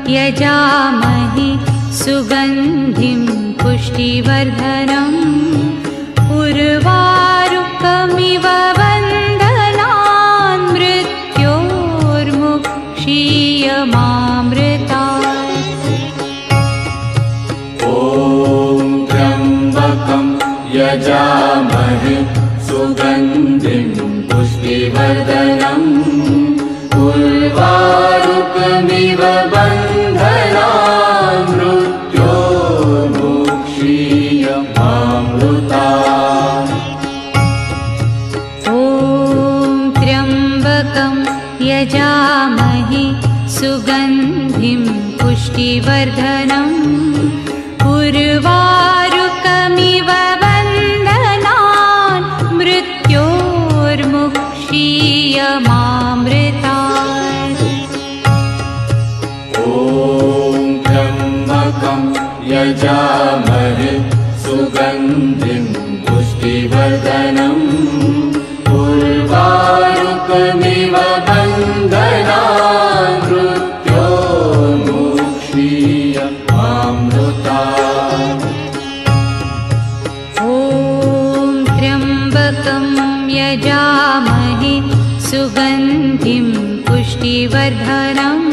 यजामहे सुगन्धिं पुष्टिवर्धनम् उर्वारुकमिव बन्धनान् मृत्योर्मुक्षीयमामृतात्। ॐ त्र्यम्बकं यजामहे सुगन्धिं पुष्टिवर्धनम् उर्वारुकमिव बन्धनान् मृत्योर्मुक्षीयमामृतात्। ॐ त्र्यम्बकं यजामहे सुगन्धिं पुष्टिवर्धनम् उर्वारुकमिव बन्धनान् मृत्योर्मुक्षीयमामृतात्। ॐ त्र्यम्बकं यजामहे सुगन्धिं पुष्टिवर्धनम् उर्वारुकमिव बन्धनान् मृत्योर्मुक्षीयमामृतात्। ॐ त्र्यम्बकं यजामहे सुगन्धिं पुष्टिवर्धनम्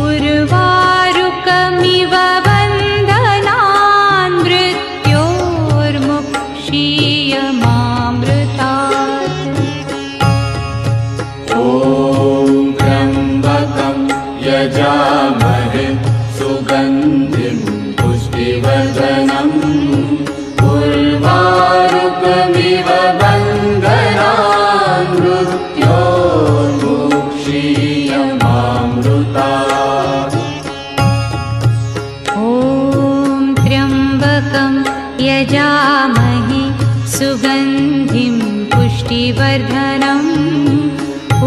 उर्वारुकमिव बन्धनान् मृत्योर्मुक्षीयमामृतात्। ॐ त्र्यम्बकं यजामहे सुगन्धिं पुष्टिवर्धनम् उर्वारुकमिव बन्धनान् मृत्योर्मुक्षीयमामृतात्। ॐ त्र्यम्बकं यजामहे सुगन्धिं पुष्टिवर्धनम्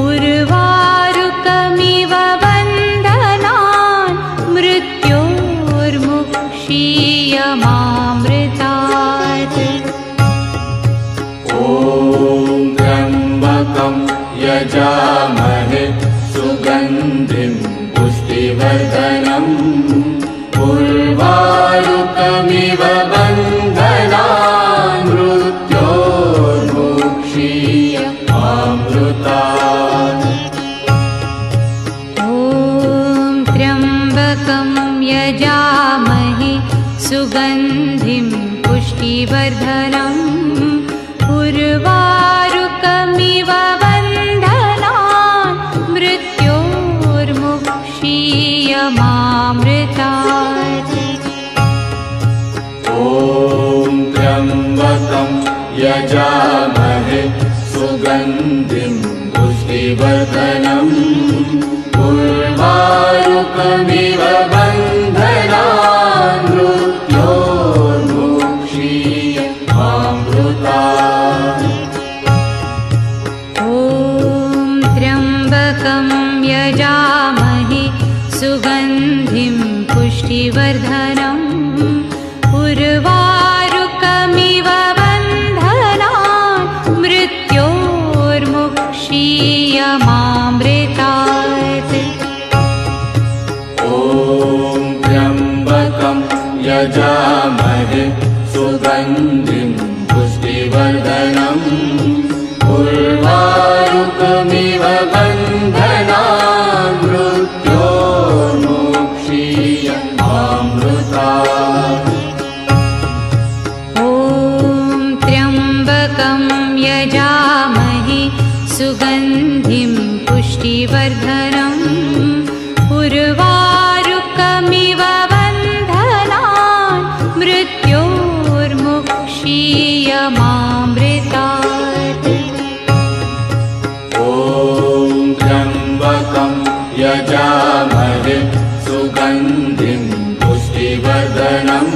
उर्वारुकमिव बन्धनान् मृत्योर्मुक्षीयमामृतात्। ॐ त्र्यम्बकं यजामहे सुगन्धिं पुष्टिवर्धनम् उर्वारुकमिव बन्धनान् मृत्योर्मुक्षीयमामृतात्। ॐ त्र्यम्बकं यजामहे सुगन्धिं पुष्टिवर्धनम् उर्वारुकमिव बन्धनान् मृत्योर्मुक्षीयमामृतात्। ॐ त्र्यम्बकं यजामहे सुगन्धिं पुष्टिवर्धनम् उर्वारुकमिव बन्धनान् मृत्योर्मुक्षीयमामृतात्। ॐ त्र्यम्बकं यजामहे सुगन्धिं पुष्टिवर्धनम् उर्वारुकमिव बन्धनान् मृत्योर्मुक्षीयमामृतात्। ॐ त्र्यम्बकं यजामहे सुगन्धिं पुष्टिवर्धनम् उर्वारुकमिव बन्धनान् मृत्योर्मुक्षीयमामृतात्। ॐ त्र्यम्बकं यजामहे सुगन्धिं पुष्टिवर्धनम् उर्वारुकमिव बन्धनान् मृत्योर्मुक्षीयमामृतात्। ॐ त्र्यम्बकं यजामहे सुगन्धिं पुष्टिवर्धनम्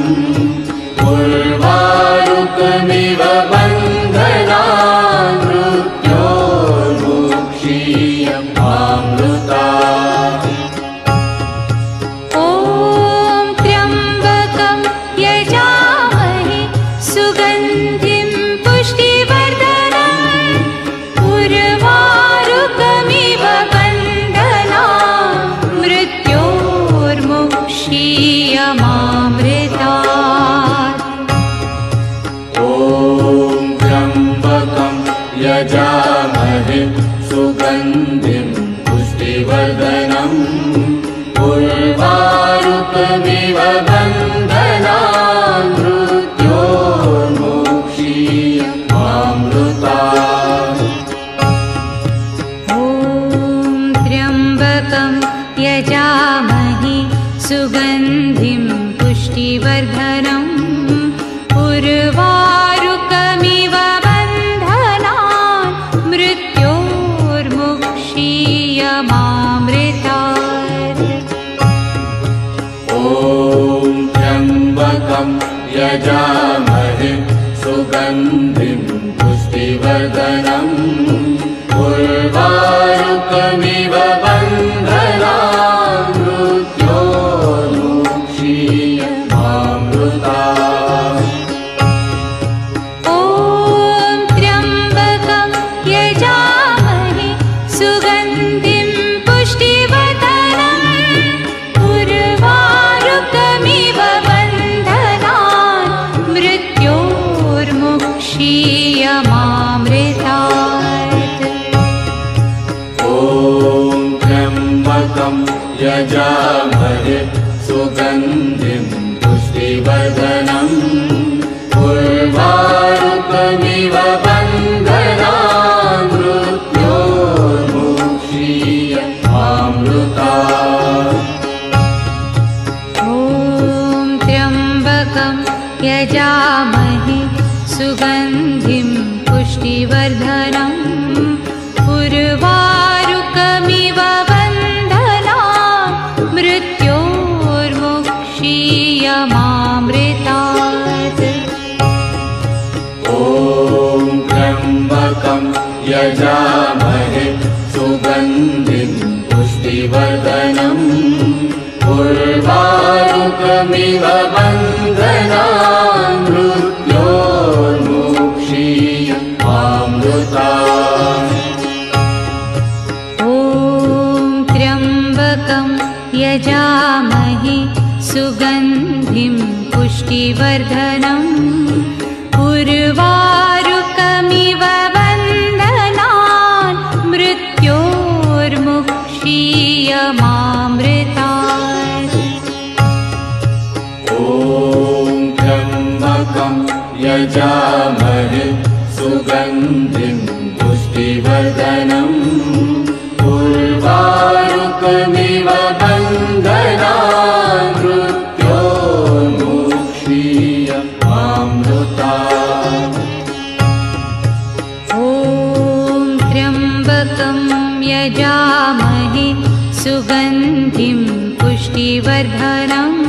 उर्वारुकमिव बन्धनान् मृत्योर्मुक्षीयमामृतात्। ॐ त्र्यम्बकं यजामहे सुगन्धिं पुष्टिवर्धनम् उर्वारुकमिव बन्धनान् मृत्योर्मुक्षीयमामृतात्। त्र्यम्बकं यजामहे सुगन्धिं पुष्टिवर्धनम् उर्वारुकमिव बन्धनान् मृत्योर्मुक्षीयमामृतात्। ॐ त्र्यम्बकं यजामहे सुगन्धिं पुष्टिवर्धनम् उर्वारुकमिव यजामहे सुगन्धिं पुष्टिवर्धनम् उर्वारुकमिव बन्धनान् मृत्योर्मुक्षीयमामृतात्। ॐ त्र्यम्बकं यजामहे सुगन्धिं पुष्टिवर्धनम् उर्वारुकमिव यजामहे सुगन्धिं पुष्टिवर्धनम् उर्वारुकमिव बन्धनान् मृत्योर्मुक्षीयमामृतात्। ॐ त्र्यम्बकं यजामहे सुगन्धिं पुष्टिवर्धनम् उर्वारुकमिव मृत्योर्मुक्षीयमामृतात्। ॐ त्र्यम्बकं यजामहे सुगन्धिं पुष्टिवर्धनम् उर्वारुकमिव बन्धनान् मृत्योर्मुक्षीयमामृतात्। ॐ त्र्यम्बकं यजामहे सुगन्धिं पुष्टिवर्धनम् उर्वारुकमिव बन्धनान् मृत्योर्मुक्षीयमामृतात्। ॐ त्र्यम्बकं यजामहे सुगन्धिं पुष्टिवर्धनम् उर्वारुकमिव बन्धनान् मृत्योर्मुक्षीयमामृतात्। ॐ त्र्यम्बकं यजामहे सुगन्धिं पुष्टिवर्धनम्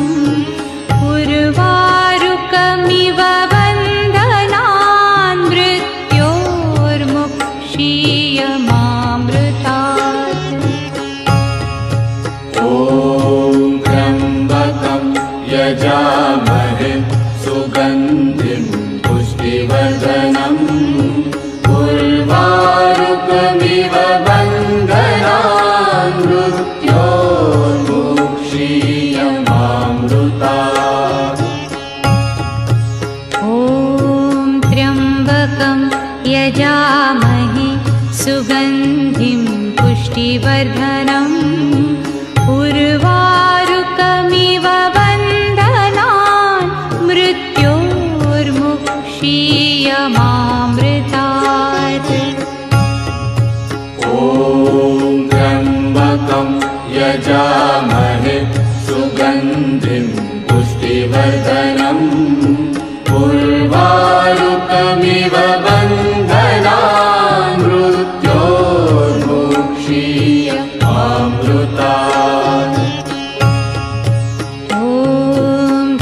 उर्वारुकमिव बन्धनान् मृत्योर्मुक्षीयमामृतात्। ॐ त्र्यम्बकं यजामहे सुगन्धिं पुष्टिवर्धनम् उर्वारुकमिव बन्धनान् मृत्योर्मुक्षीयमामृतात्। ॐ त्र्यम्बकं यजामहे सुगन्धिं पुष्टिवर्धनम् उर्वारुकमिव बन्धनान् मृत्योर्मुक्षीयमामृतात्। ॐ त्र्यम्बकं यजामहे सुगन्धिं पुष्टिवर्धनम् उर्वारुकमिव बन्धनान् मृत्योर्मुक्षीयमामृतात्। ॐ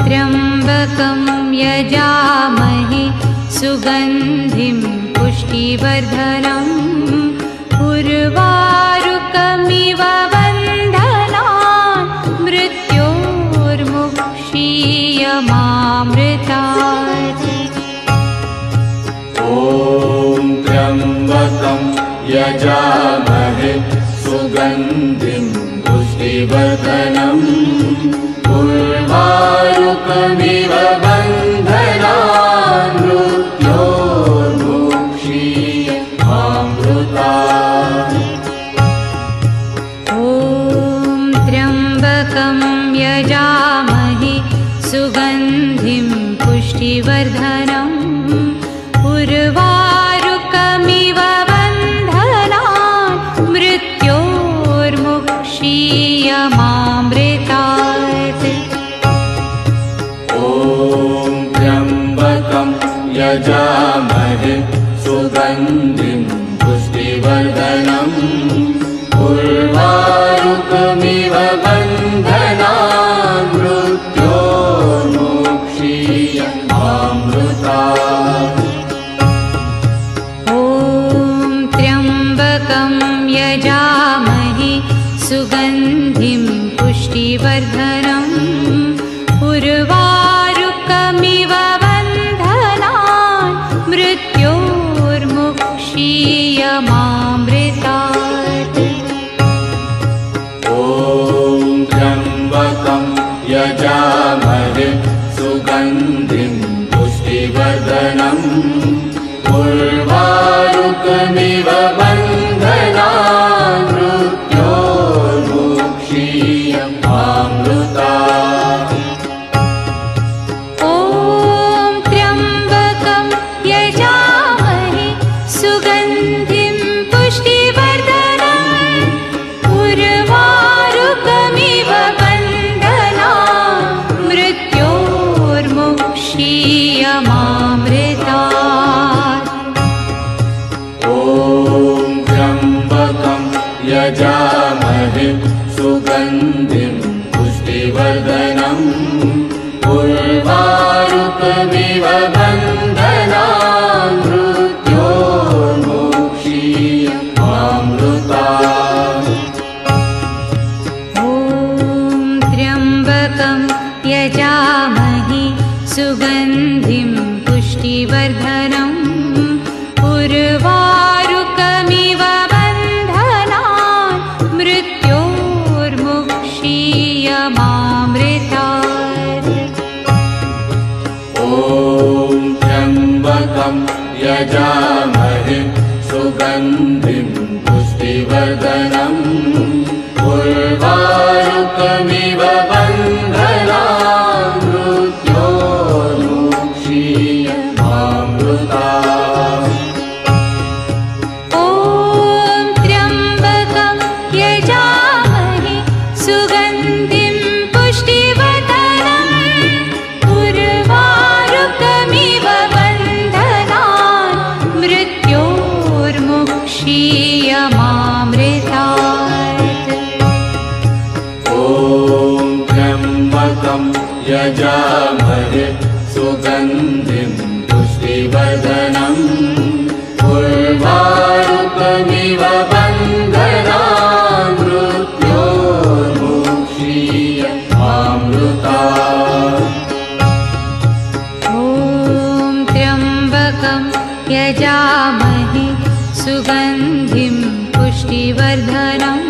त्र्यम्बकं यजामहे सुगन्धिं पुष्टिवर्धनम् उर्वारुकमिव बन्धनान् मृत्योर्मुक्षीयमामृतात्। ॐ त्र्यम्बकं यजामहे सुगन्धिं पुष्टिवर्धनम् उर्वारुकमिव बन्धनान् मृत्योर्मुक्षीयमामृतात्। ॐ त्र्यम्बकं यजामहे सुगन्धिं पुष्टिवर्धनम् उर्वारुकमिव बन्धनान् मृत्योर्मुक्षीयमामृतात्। ॐ त्र्यम्बकं यजामहे सुगन्धिं पुष्टिवर्धनम् उर्वारुकमिव बन्धनान् मृत्योर्मुक्षीयमामृतात्। ॐ त्र्यम्बकं यजामहे सुगन्धिं पुष्टिवर्धनम् उर्वारुकमिव बन्धनान् मृत्योर्मुक्षीयमामृतात्। ॐ त्र्यम्बकं यजामहे सुगन्धिं पुष्टिवर्धनम् उर्वारुकमिव बन्धनान् मृत्योर्मुक्षीयमामृतात्। ॐ त्र्यम्बकं यजामहे सुगन्धिं पुष्टिवर्धनम् उर्वारुकमिव बन्धनान् मृत्योर्मुक्षीयमामृतात्। ॐ त्र्यम्बकं यजामहे सुगन्धिं पुष्टिवर्धनम् उर्वारुकमिव बन्धनान् मृत्योर्मुक्षीयमामृतात्। ॐ त्र्यम्बकं यजामहे सुगन्धिं पुष्टिवर्धनम् उर्वारुकमिव बन्धनान् मृत्योर्मुक्षीयमामृतात्। ॐ त्र्यम्बकं यजामहे सुगन्धिं पुष्टिवर्धनम् उर्वारुकमिव बन्धनान् मृत्योर्मुक्षीयमामृतात्। ॐ त्र्यम्बकं यजामहे सुगन्धिं पुष्टिवर्धनम् उर्वारुकमिव बन्धनान् मृत्योर्मुक्षीयमामृतात्। ॐ त्र्यम्बकं यजामहे सुगन्धिं पुष्टिवर्धनम् उर्वारुकमिव बन्धनान् मृत्योर्मुक्षीयमामृतात्। ॐ त्र्यम्बकं यजामहे सुगन्धिं पुष्टिवर्धनम्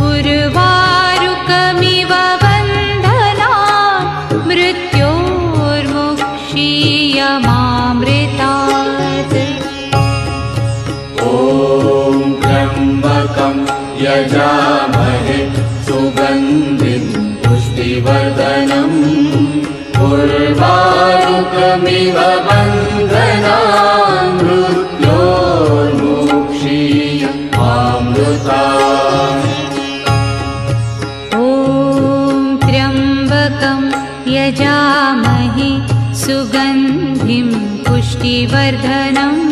उर्वारुकमिव बन्धनान् मृत्योर्मुक्षीयमामृतात्। ॐ त्र्यम्बकं यजामहे सुगन्धिं पुष्टिवर्धनम् उर्वारुकमिव बन्धनान् मृत्योर्मुक्षीयमामृतात्। ॐ त्र्यम्बकं यजामहे सुगन्धिं पुष्टिवर्धनम्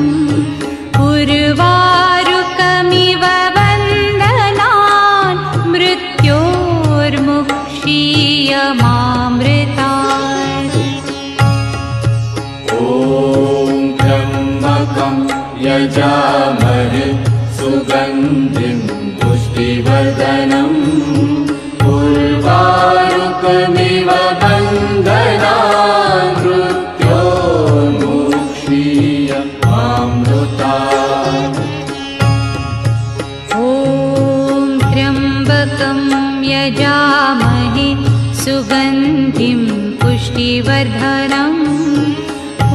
उर्वारुकमिव बन्धनान् मृत्योर्मुक्षीयमामृतात्। ॐ त्र्यम्बकं यजामहे सुगन्धिं पुष्टिवर्धनम् उर्वारुकमिव बन्धनान् मृत्योर्मुक्षीयमामृतात्। ॐ त्र्यम्बकं यजामहे सुगन्धिं पुष्टिवर्धनम्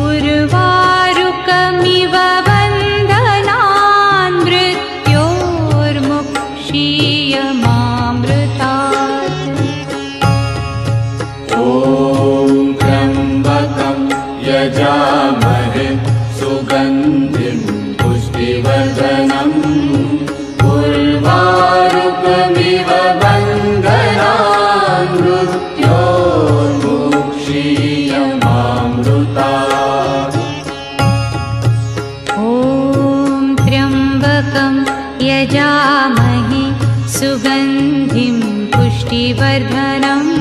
उर्वारुकमिव बन्धनान् मृत्योर्मुक्षीयमामृतात्। ॐ त्र्यम्बकं यजामहे सुगन्धिं पुष्टिवर्धनम् उर्वारुकमिव बन्धनान् मृत्योर्मुक्षीयमामृतात्। ॐ त्र्यम्बकं यजामहे सुगन्धिं पुष्टिवर्धनम्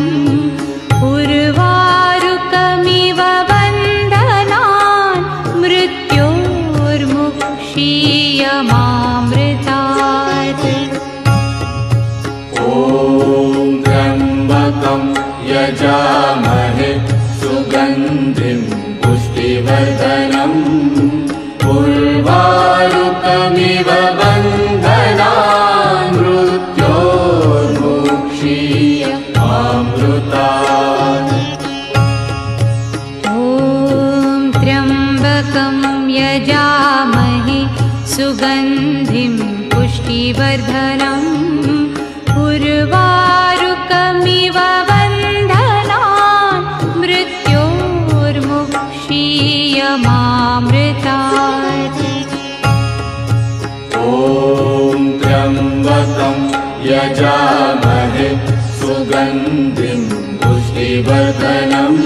उर्वारुकमिव बन्धनान् मृत्योर्मुक्षीयमामृतात्। ॐ त्र्यम्बकं यजामहे सुगन्धिं पुष्टिवर्धनम् उर्वारुकमिव बन्धनान् मृत्योर्मुक्षीयमामृतात्। ॐ त्र्यम्बकं यजामहे सुगन्धिं पुष्टिवर्धनम् उर्वारुकमिव बन्धनान् मृत्योर्मुक्षीयमामृतात्। ॐ त्र्यम्बकं यजामहे सुगन्धिं पुष्टिवर्धनम्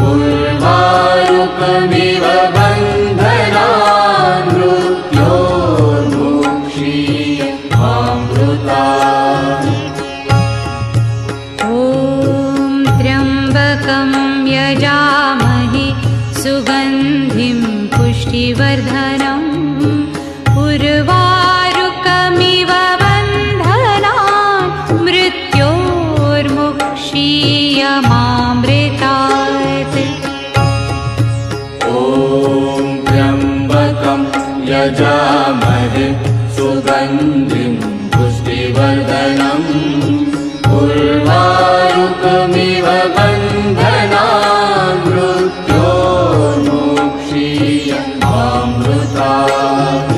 उर्वारुकमिव बन्धनान् मृत्योर्मुक्षीयमामृतात्। ॐ त्र्यम्बकं यजामहे सुगन्धिं पुष्टिवर्धनम् उर्वारुकमिव बन्धनान् मृत्योर्मुक्षीयमामृतात्। ॐ त्र्यम्बकं यजामहे सुगन्धिं पुष्टिवर्धनम् उर्वारुकमिव बन्धनान् मृत्योर्मुक्षीयमामृतात्।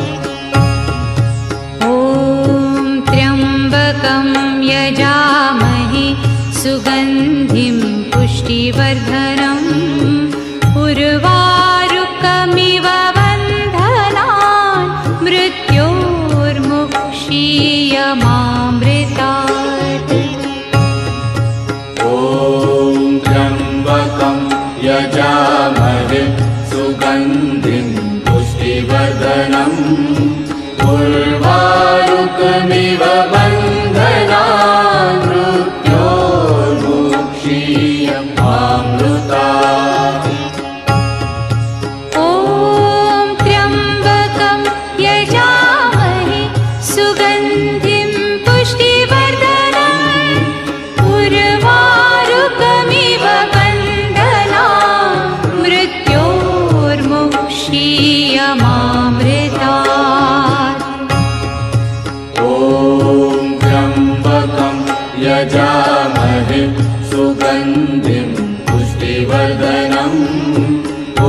ॐ त्र्यम्बकं यजामहे सुगन्धिं पुष्टिवर्धनम् उर्वारुकमिव बन्धनान् मृत्योर्मुक्षीयमामृतात्। ॐ त्र्यम्बकं यजामहे सुगन्धिं पुष्टिवर्धनम् उर्वारुकमिव बन्धनान् मृत्योर्मुक्षीयमामृतात्। ॐ त्र्यम्बकं यजामहे सुगन्धिं पुष्टिवर्धनम् उर्वारुकमिव बन्धनान् मृत्योर्मुक्षीयमामृतात्। ॐ त्र्यम्बकं यजामहे सुगन्धिं पुष्टिवर्धनम्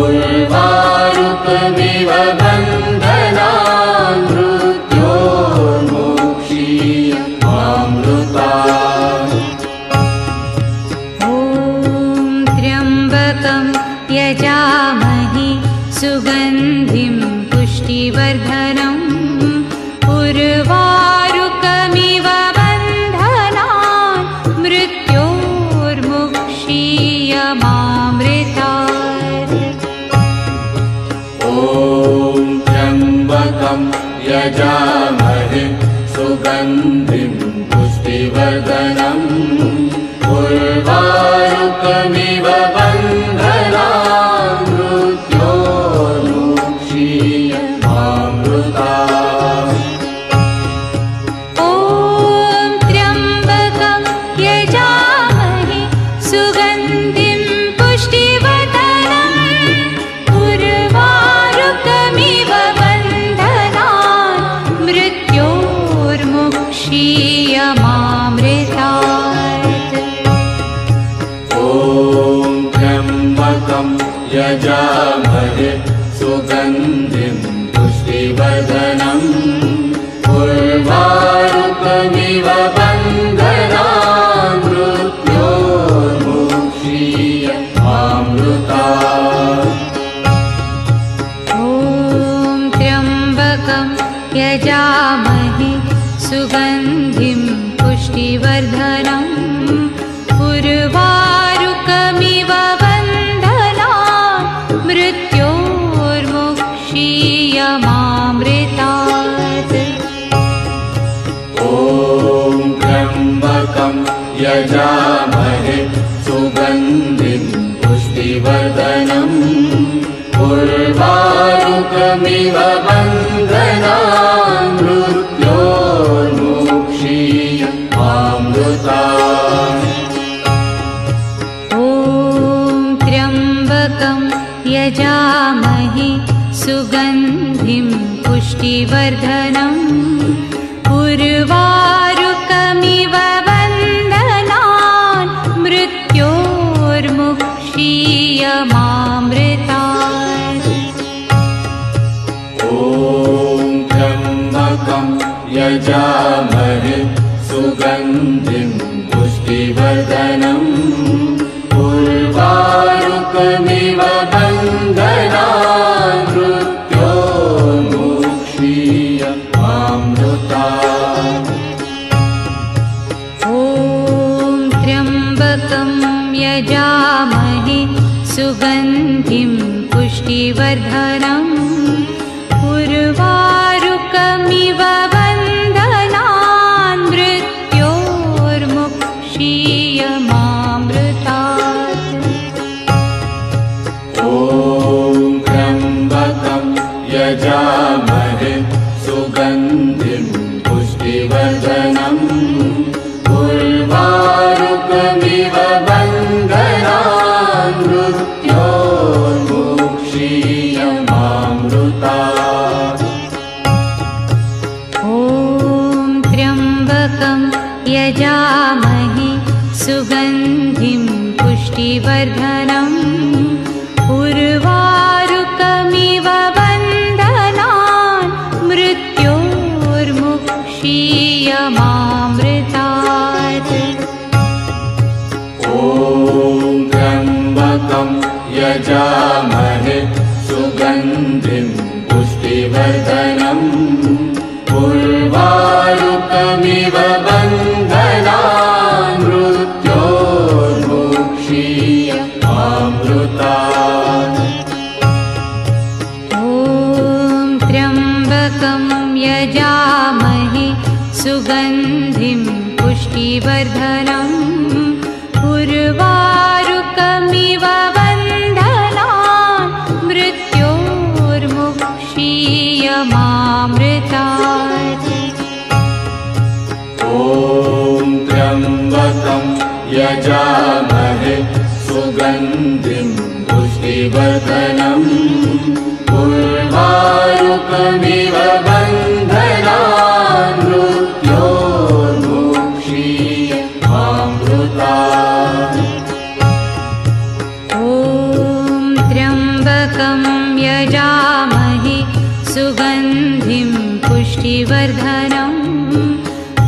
उर्वारुकमिव बन्धनान् मृत्योर्मुक्षीयमामृतात्। ॐ त्र्यम्बकं यजामहे सुगन्धिं पुष्टिवर्धनम् उर्वारुकमिव बन्धनान् मृत्योर्मुक्षीयमामृतात्। ॐ त्र्यम्बकं यजामहे सुगन्धिं पुष्टिवर्धनम् उर्वारुकमिव बन्धनान् मृत्योर्मुक्षीयमामृतात्। ॐ त्र्यम्बकं यजामहे सुगन्धिं पुष्टिवर्धनम् उर्वारुकमिव बन्धनान् मृत्योर्मुक्षीयमामृतात्। यजामहे सुगन्धिं पुष्टिवर्धनम् उर्वारुकमिव बन्धनान् मृत्योर्मुक्षीयमामृतात्। ॐ त्र्यम्बकं यजामहे सुगन्धिं पुष्टिवर्धनम् उर्वारुकमिव बन्धनान् मृत्योर्मुक्षीयमामृतात्। ॐ त्र्यम्बकं यजामहे सुगन्धिं पुष्टिवर्धनम् उर्वारुकमिव बन्धनान् मृत्योर्मुक्षीयमामृतात्। ॐ त्र्यम्बकं यजामहे सुगन्धिं पुष्टिवर्धनम् उर्वारुकमिव बन्धनान् मृत्योर्मुक्षीयमामृतात्। ॐ त्र्यम्बकं यजामहे सुगन्धिं पुष्टिवर्धनम् उर्वारुकमिव बन्धनान् मृत्योर्मुक्षीयमामृतात्। ॐ त्र्यम्बकं यजामहे सुगन्धिं पुष्टिवर्धनम् उर्वारुकमिव बन्धनान् मृत्योर्मुक्षीयमामृतात्। ॐ त्र्यम्बकं यजामहे सुगन्धिं पुष्टिवर्धनम् उर्वारुकमिव बन्धनान् मृत्योर्मुक्षीयमामृतात्। ॐ त्र्यम्बकं यजामहे सुगन्धिं पुष्टिवर्धनम् उर्वारुकमिव बन्धनान् मृत्योर्मुक्षीयमामृतात्। ॐ त्र्यम्बकं यजामहे सुगन्धिं पुष्टिवर्धनम् उर्वारुकमिव बन्धनान् मृत्योर्मुक्षीयमामृतात्। ॐ त्र्यम्बकं यजामहे सुगन्धिं पुष्टिवर्धनम् उर्वारुकमिव बन्धनान् मृत्योर्मुक्षीयमामृतात्। ॐ त्र्यम्बकं यजामहे सुगन्धिं पुष्टिवर्धनम् उर्वारुकमिव बन्धनान् मृत्योर्मुक्षीयमामृतात्। ॐ त्र्यम्बकं यजामहे सुगन्धिं पुष्टिवर्धनम्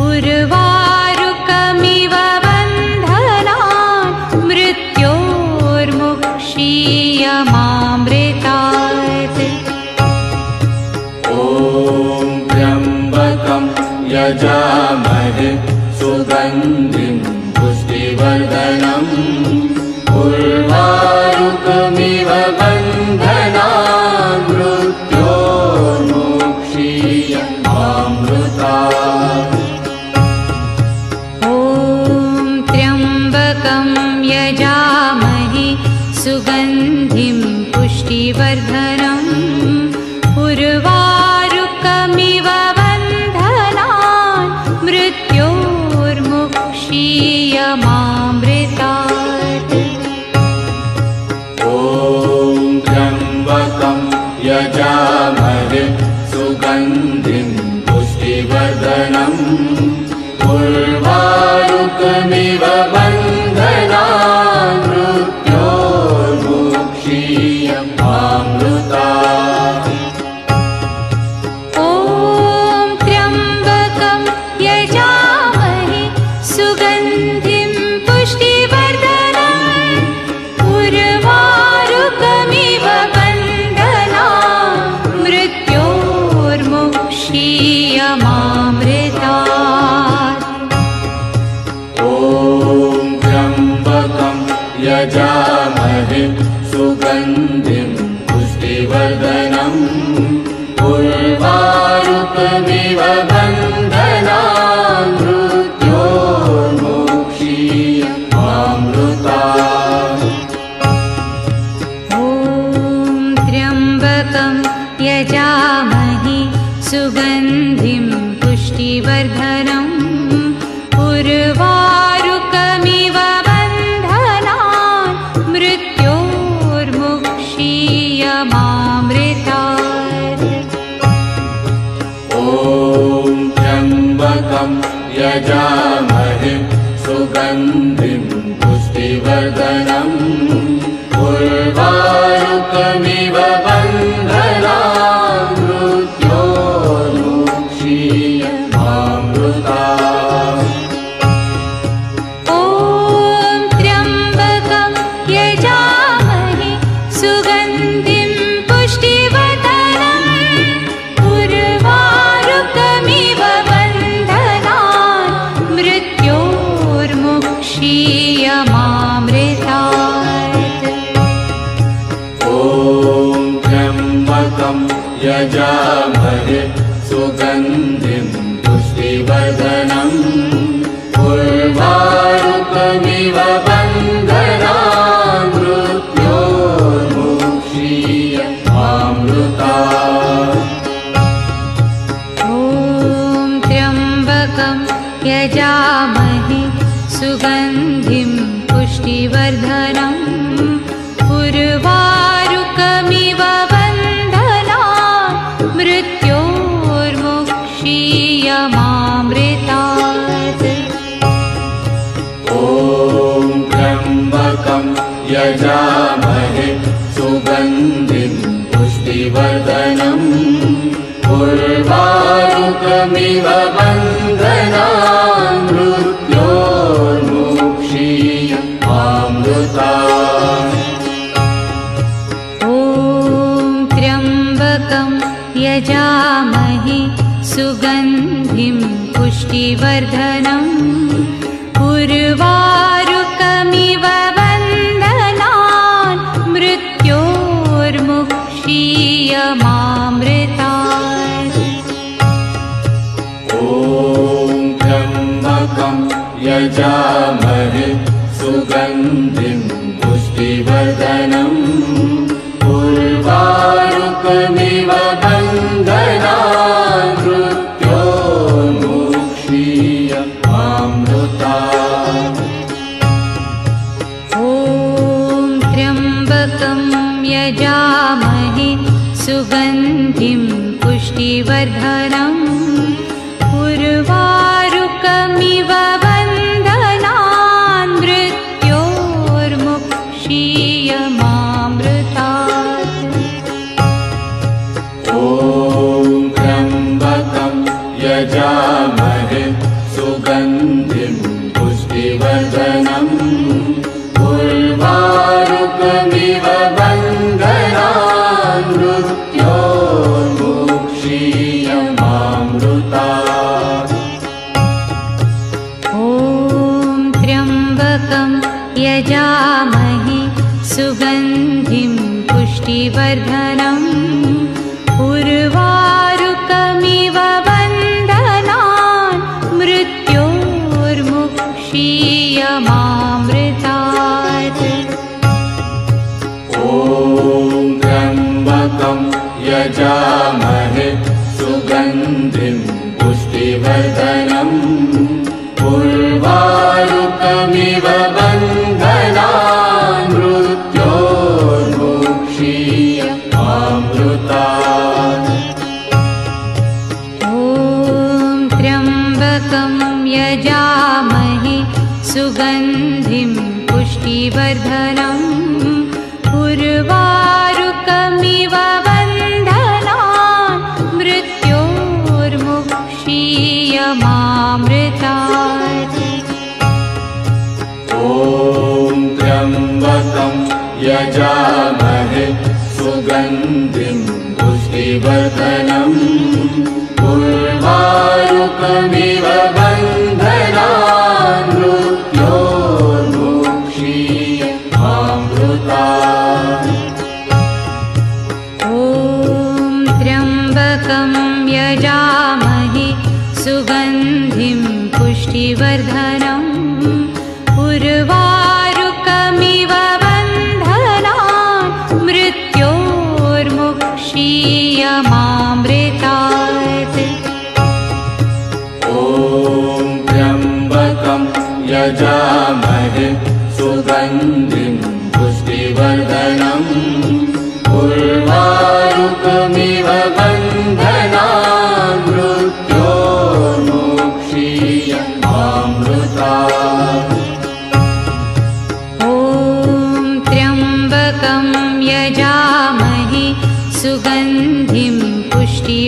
उर्वारुकमिव बन्धनान् मृत्योर्मुक्षीयमामृतात्। ॐ त्र्यम्बकं यजामहे सुगन्धिं पुष्टिवर्धनम् उर्वारुकमिव बन्धनान् मृत्योर्मुक्षीयमामृतात्। ॐ त्र्यम्बकं यजामहे सुगन्धिं पुष्टिवर्धनम् उर्वारुकमिव बन्धनान् मृत्योर्मुक्षीयमामृतात्। ॐ त्र्यम्बकं यजामहे सुगन्धिं पुष्टिवर्धनम् उर्वारुकमिव बन्धनान् मृत्योर्मुक्षीयमामृतात्। यजामहे सुगन्धिं पुष्टिवर्धनम् उर्वारुकमिव बन्धनान् मृत्योर्मुक्षीयमामृतात्। ॐ त्र्यम्बकं यजामहे सुगन्धिं पुष्टिवर्धनम् उर्वारुकमिव बन्धनान् मृत्योर्मुक्षीयमामृतात्। ॐ त्र्यम्बकं यजामहे सुगन्धिं पुष्टिवर्धनम् उर्वारुकमिव बन्धनान् मृत्योर्मुक्षीयमामृतात्। ॐ त्र्यम्बकं यजामहे सुगन्धिं पुष्टिवर्धनम् उर्वारुकमिव बन्धनान् मृत्योर्मुक्षीयमामृतात्। ॐ त्र्यम्बकं यजामहे सुगन्धिं पुष्टिवर्धनम् उर्वारुकमिव बन्धनान् मृत्योर्मुक्षीयमामृतात्। ॐ त्र्यम्बकं यजामहे सुगन्धिं पुष्टिवर्धनम् उर्वारुकमिव बन्धनान् मृत्योर्मुक्षीयमामृतात्। ॐ त्र्यम्बकं यजामहे सुगन्धिं पुष्टिवर्धनम् उर्वारुकमिव बन्धनान् मृत्योर्मुक्षीयमामृतात्। ॐ त्र्यम्बकं यजामहे सुगन्धिं पुष्टिवर्धनम् उर्वारुकमिव बन्धनान् मृत्योर्मुक्षीयमामृतात्। ॐ त्र्यम्बकं यजामहे सुगन्धिं पुष्टिवर्धनम् उर्वारुकमिव बन्धनान् मृत्योर्मुक्षीयमामृतात्। ॐ त्र्यम्बकं यजामहे सुगन्धिं पुष्टिवर्धनम् उर्वारुकमिव बन्धनान् मृत्योर्मुक्षीयमामृतात्। ॐ त्र्यम्बकं यजामहे सुगन्धिं पुष्टिवर्धनम् उर्वारुकमिव बन्धनान् मृत्योर्मुक्षीयमामृतात्। ॐ त्र्यम्बकं यजामहे सुगन्धिं पुष्टिवर्धनम् उर्वारुकमिव बन्धनान् मृत्योर्मुक्षीयमामृतात्। ॐ त्र्यम्बकं यजामहे सुगन्धिं पुष्टिवर्धनम् उर्वारुकमिव बन्धनान् मृत्योर्मुक्षीयमामृतात्। ॐ त्र्यम्बकं यजामहे सुगन्धिं पुष्टिवर्धनम् उर्वारुकमिव बन्धनान् मृत्योर्मुक्षीयमामृतात्। ॐ त्र्यम्बकं यजामहे सुगन्धिं पुष्टिवर्धनम् उर्वारुकमिव बन्धनान् मृत्योर्मुक्षीयमामृतात्।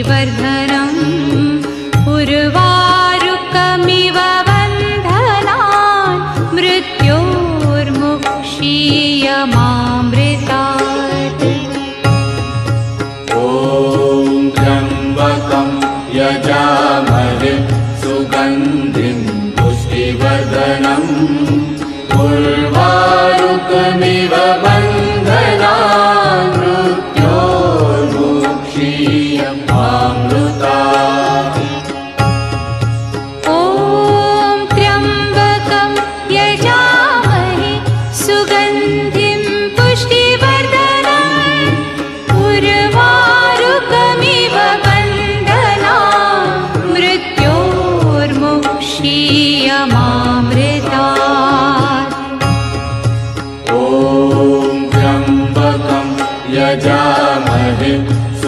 पुष्टिवर्धनम् उर्वारुकमिव बन्धनान् मृत्योर्मुक्षीयमामृतात्। ॐ त्र्यम्बकं यजामहे सुगन्धिं पुष्टिवर्धनम् उर्वारुकमिव बन्धनान् मृत्योर्मुक्षीयमामृतात्। ॐ त्र्यम्बकं यजामहे सुगन्धिं पुष्टिवर्धनम् उर्वारुकमिव बन्धनान् मृत्योर्मुक्षीयमामृतात्। ॐ त्र्यम्बकं यजामहे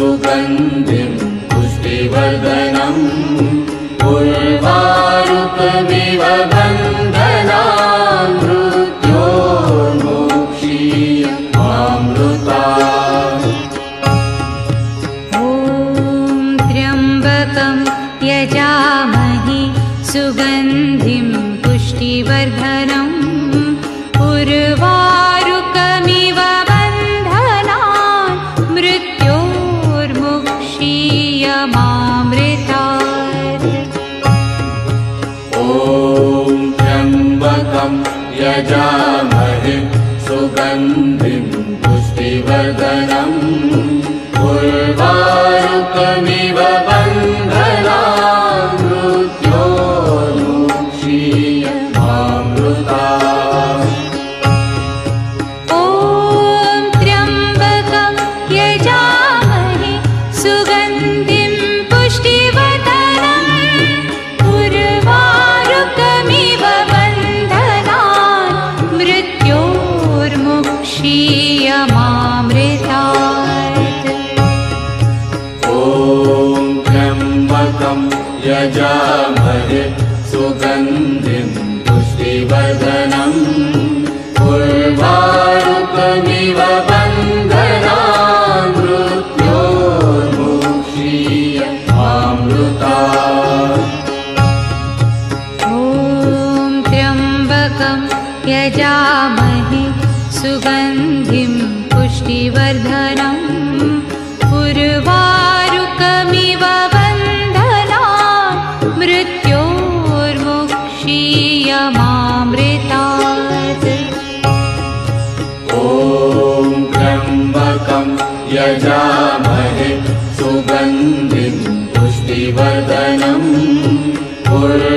सुगन्धिं पुष्टिवर्धनम् उर्वारुकमिव बन्धनान् मृत्योर्मुक्षीयमामृतात्। ॐ त्र्यम्बकं यजामहे सुगन्धिं पुष्टिवर्धनम् उर्वारुकमिव बन्धनान् मृत्योर्मुक्षीयमामृतात्। ॐ त्र्यम्बकं यजामहे सुगन्धिं पुष्टिवर्धनम् उर्वारुकमिव बन्धनान् मृत्योर्मुक्षीयमामृतात्। ॐ त्र्यम्बकं यजामहे सुगन्धिं पुष्टिवर्धनम् उर्वारुकमिव बन्धनान् मृत्योर्मुक्षीयमामृतात्। ॐ त्र्यम्बकं यजामहे सुगन्धिं पुष्टिवर्धनम् उर्वारुकमिव बन्धनान् मृत्योर्मुक्षीयमामृतात्। ॐ त्र्यम्बकं यजामहे सुगन्धिं पुष्टिवर्धनम् उर्वारुकमिव बन्धनान् मृत्योर्मुक्षीयमामृतात्। ॐ त्र्यम्बकं यजामहे सुगन्धिं पुष्टिवर्धनम्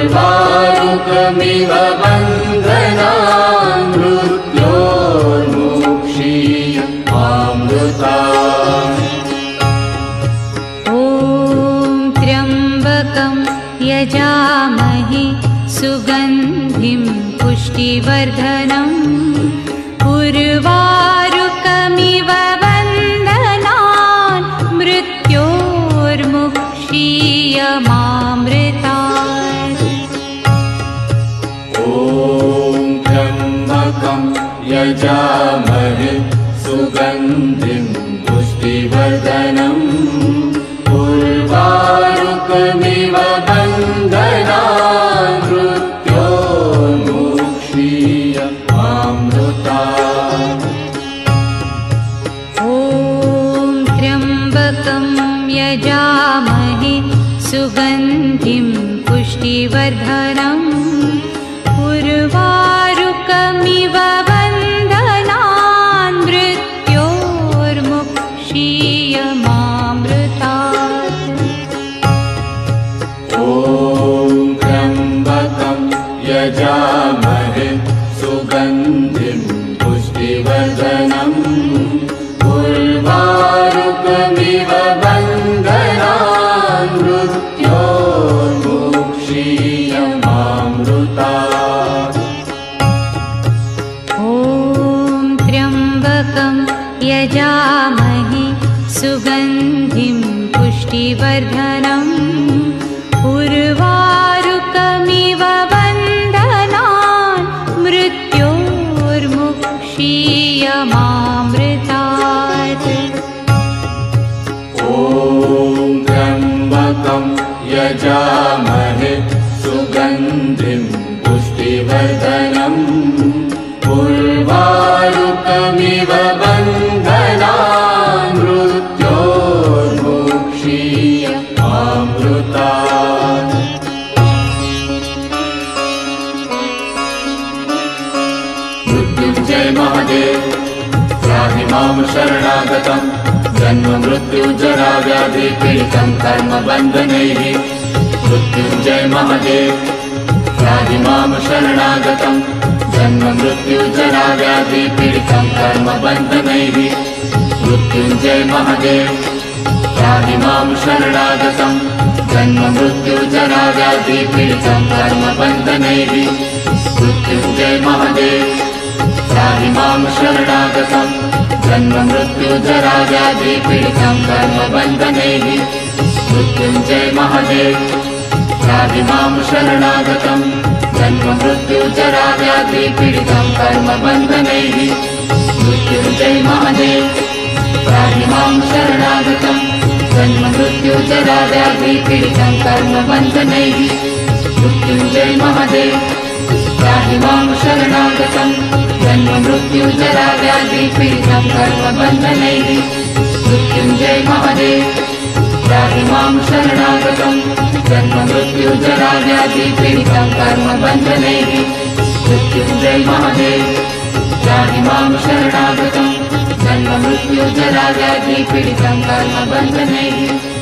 उर्वारुकमिव बन्धनान् मृत्योर्मुक्षीयमामृतात्। ॐ त्र्यम्बकं यजामहे सुगन्धिं पुष्टिवर्धनम् उर्वारुकमिव बन्धनान् मृत्योर्मुक्षीयमामृतात्। ॐ त्र्यम्बकं यजामहे सुगन्धिं पुष्टिवर्धनम् उर्वारुकमिव बन्धनान् मृत्योर्मुक्षीयमामृतात्। ॐ त्र्यम्बकं यजामहे सुगन्धिं पुष्टिवर्धनम् उर्वारुकमिव बन्धनान् मृत्योर्मुक्षीयमामृतात्। ॐ त्र्यम्बकं यजामहे सुगन्धिं पुष्टिवर्धनम् उर्वारुकमिव बन्धनान् मृत्योर्मुक्षीयमामृतात्। ॐ त्र्यम्बकं यजामहे सुगन्धिं पुष्टिवर्धनम् उर्वारुकमिव बन्धनान् मृत्योर्मुक्षीयमामृतात्। ॐ यजामहे सुगन्धिं पुष्टिवर्धनम् उर्वारुकमिव बन्धनान् मृत्योर्मुक्षीय अमृतात् मृत्युञ्जय महादेव त्राहि मां शरणागतं जन्म मृत्युजरा व्याधि पीडितं कर्मबन्धनैः मृत्युञ्जय महादेव त्राहि मां शरणागतं जन्म मृत्युजरा व्याधि पीडितं कर्मबन्धनैः मृत्युञ्जय महादेव त्राहि मां शरणागतं जन्म मृत्युजरा व्याधि पीडितं कर्मबन्धनैः मृत्युञ्जय महादेव त्राहि मां शरणागतं जन्म मृत्युजरा व्याधि पीडितं कर्मबन्धनैः मृत्युञ्जय महादेव त्राहि मां शरणागतं जन्म मृत्युजरा व्याधि पीडितं कर्मबन्धनैः मृत्युञ्जय महादेव त्राहि मां शरणागतं जन्म मृत्युजरा व्याधि पीडितं कर्मबन्धनैः मृत्युञ्जय महादेव त्राहि मां शरणागतं जन्म मृत्युजरा व्याधि पीडितं कर्मबन्धनैः मृत्युञ्जय महादेव त्राहि मां शरणागतं जन्म मृत्युजरा व्याधि पीडितं कर्मबन्धनैः मृत्युञ्जय महादेव त्राहि मां शरणागतं जन्म मृत्युजरा व्याधि पीडितं कर्मबन्धनैः